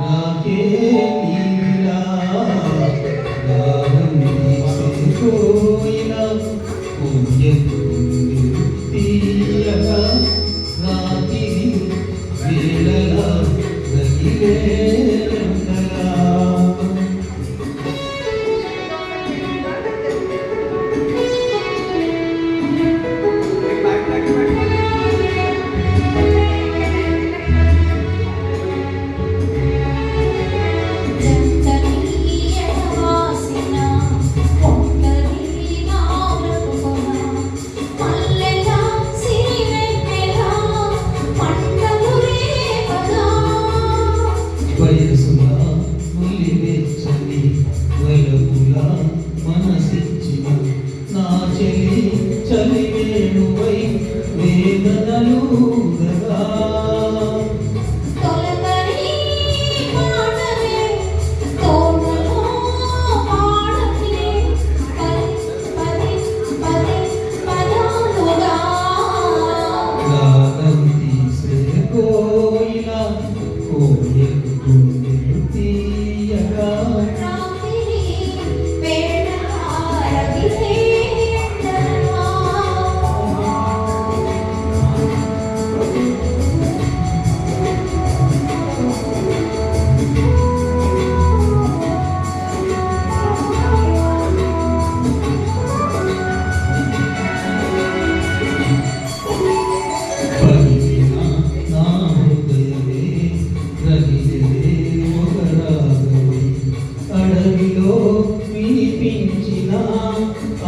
రాకే నీలా రాగం తీసుకోయినా పుణ్యపు తీయగా రాత్రి వేళలా రగిలే వయసులా ములివెచ్చని వలపులా మనసిచ్చిన నా చెలి చలివేణువై వేదనలుగా రాగం తీసే కోయిలా కోయకు తీయగా అడవిలో వినిపించిన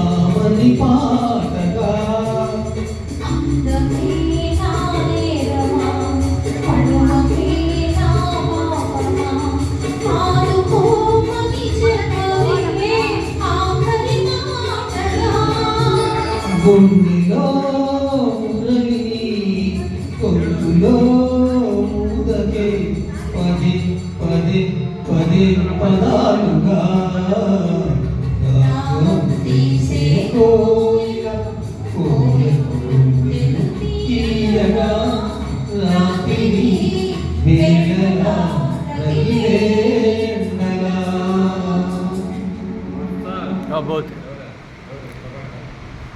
ఆమని పాటగా గుండెలో మురళి కొట్టులో ముదకే పదే పదే పదే పదాలుగా తీసే కోయిల తీయగా రాత్రి వేళలా రగిలే बहुत